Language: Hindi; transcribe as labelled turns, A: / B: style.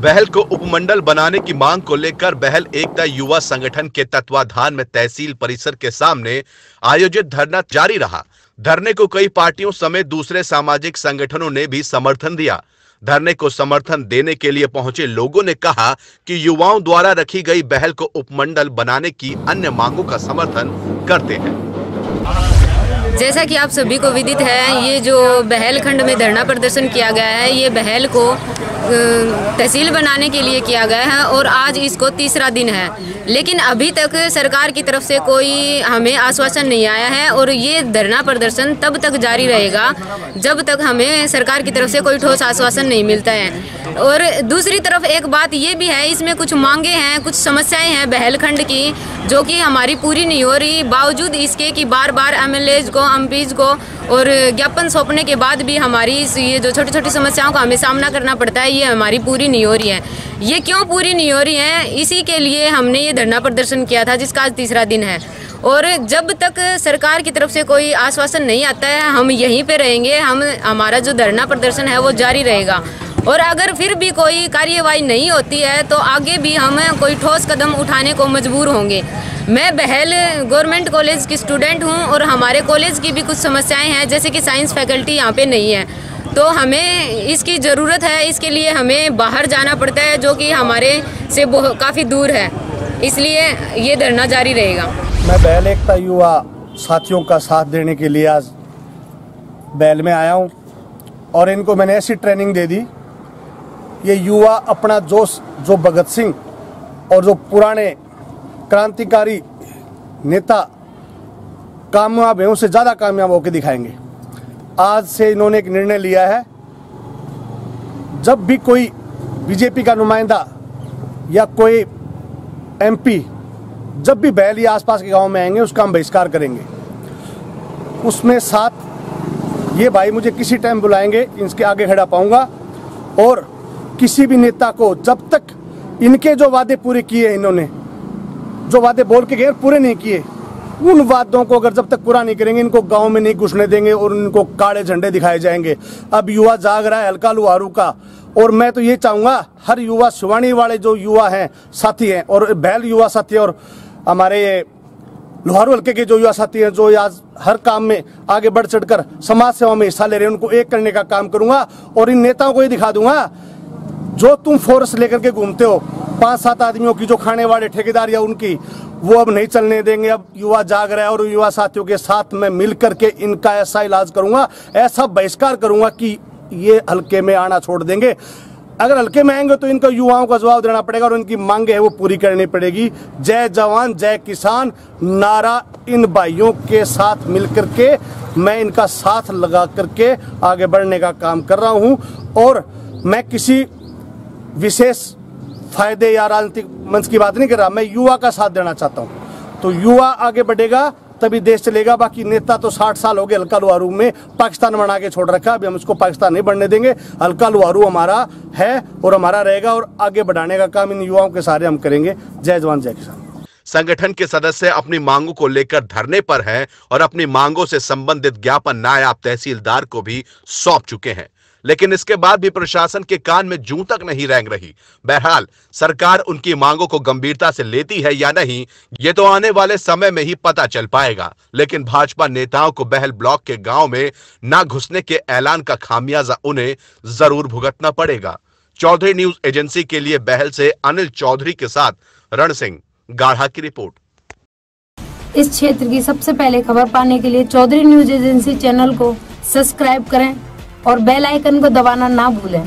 A: बहल को उपमंडल बनाने की मांग को लेकर बहल एकता युवा संगठन के तत्वाधान में तहसील परिसर के सामने आयोजित धरना जारी रहा। धरने को कई पार्टियों समेत दूसरे सामाजिक संगठनों ने भी समर्थन दिया। धरने को समर्थन देने के लिए पहुंचे लोगों ने कहा कि युवाओं द्वारा रखी गई बहल को उपमंडल बनाने की अन्य मांगों का समर्थन करते हैं।
B: जैसा कि आप सभी को विदित है, ये जो बहल खंड में धरना प्रदर्शन किया गया है, ये बहल को तहसील बनाने के लिए किया गया है और आज इसको तीसरा दिन है। लेकिन अभी तक सरकार की तरफ से कोई हमें आश्वासन नहीं आया है और ये धरना प्रदर्शन तब तक जारी रहेगा जब तक हमें सरकार की तरफ से कोई ठोस आश्वासन नहीं मिलता है। और दूसरी तरफ एक बात ये भी है, इसमें कुछ मांगे हैं, कुछ समस्याएं हैं बहल खंड की जो कि हमारी पूरी नहीं हो रही, बावजूद इसके कि बार बार एमएलएज को, एमपीज को और ज्ञापन सौंपने के बाद भी हमारी ये जो छोटी छोटी समस्याओं का हमें सामना करना पड़ता है, ये हमारी पूरी नहीं हो रही है। ये क्यों पूरी नहीं हो रही है, इसी के लिए हमने ये धरना प्रदर्शन किया था, जिसका आज तीसरा दिन है। और जब तक सरकार की तरफ से कोई आश्वासन नहीं आता है, हम यहीं पे रहेंगे। हमारा जो धरना प्रदर्शन है वो जारी रहेगा और अगर फिर भी कोई कार्यवाही नहीं होती है तो आगे भी हम कोई ठोस कदम उठाने को मजबूर होंगे। मैं बहल गवर्नमेंट कॉलेज की स्टूडेंट हूं और हमारे कॉलेज की भी कुछ समस्याएं हैं, जैसे कि साइंस फैकल्टी यहाँ पे नहीं है, तो हमें इसकी ज़रूरत है। इसके लिए हमें बाहर जाना पड़ता है जो कि हमारे से काफ़ी दूर है, इसलिए ये धरना जारी रहेगा।
C: मैं बहल एकता युवा साथियों का साथ देने के लिए आज बहल में आया हूँ और इनको मैंने ऐसी ट्रेनिंग दे दी, ये युवा अपना जोश जो भगत सिंह और जो पुराने क्रांतिकारी नेता कामयाब हैं उससे ज़्यादा कामयाब होकर दिखाएंगे। आज से इन्होंने एक निर्णय लिया है, जब भी कोई बीजेपी का नुमाइंदा या कोई एमपी जब भी बहल या आसपास के गांव में आएंगे उसका हम बहिष्कार करेंगे। उसमें साथ ये भाई मुझे किसी टाइम बुलाएंगे, इनके आगे खड़ा पाऊंगा और किसी भी नेता को जब तक इनके जो वादे पूरे किए, इन्होंने जो वादे बोल के गए पूरे नहीं किए, उन वादों को अगर जब तक पूरा नहीं करेंगे इनको गांव में नहीं घुसने देंगे और इनको काले झंडे दिखाए जाएंगे। अब युवा जाग रहा है हल्का लुहारू का, और मैं तो ये चाहूँगा हर युवा, शिवानी वाले जो युवा हैं साथी हैं और बहल युवा साथी और हमारे लोहारू हल्के के जो युवा साथी हैं जो आज हर काम में आगे बढ़ चढ़कर समाज सेवा में हिस्सा ले रहे हैं, उनको एक करने का काम करूंगा और इन नेताओं को ये दिखा दूंगा, जो तुम फोर्स लेकर के घूमते हो 5-7 आदमियों की जो खाने वाले ठेकेदार या उनकी, वो अब नहीं चलने देंगे। अब युवा जाग रहा है और युवा साथियों के साथ मैं मिल करके इनका ऐसा इलाज करूंगा, ऐसा बहिष्कार करूंगा कि ये हल्के में आना छोड़ देंगे। अगर हल्के में आएंगे तो इनको युवाओं का जवाब देना पड़ेगा और इनकी मांगे है वो पूरी करनी पड़ेगी। जय जवान जय किसान नारा इन भाइयों के साथ मिलकर के मैं इनका साथ लगा करके आगे बढ़ने का काम कर रहा हूं और मैं किसी विशेष फायदे या राजनीतिक मंच की बात नहीं कर रहा, मैं युवा का साथ देना चाहता हूं। तो युवा आगे बढ़ेगा तभी देश चलेगा। बाकी नेता तो 60 साल हो गए हल्का लुहारू में पाकिस्तान बना के छोड़ रखा, अभी हम उसको पाकिस्तान नहीं बनने देंगे। हल्का लुहारू हमारा है और हमारा रहेगा और आगे बढ़ाने का काम इन युवाओं के सहारे हम करेंगे। जय जवान जय किसान।
A: संगठन के सदस्य अपनी मांगों को लेकर धरने पर हैं और अपनी मांगों से संबंधित ज्ञापन नायब तहसीलदार को भी सौंप चुके हैं, लेकिन इसके बाद भी प्रशासन के कान में जूं तक नहीं रेंग रही। बहरहाल सरकार उनकी मांगों को गंभीरता से लेती है या नहीं, ये तो आने वाले समय में ही पता चल पाएगा। लेकिन भाजपा नेताओं को बहल ब्लॉक के गांव में ना घुसने के ऐलान का खामियाजा उन्हें जरूर भुगतना पड़ेगा। चौधरी न्यूज एजेंसी के लिए बहल से अनिल चौधरी के साथ रण सिंह गाढ़ा की रिपोर्ट।
D: इस क्षेत्र की सबसे पहले खबर पाने के लिए चौधरी न्यूज एजेंसी चैनल को सब्सक्राइब करें और बेल आइकन को दबाना ना भूलें।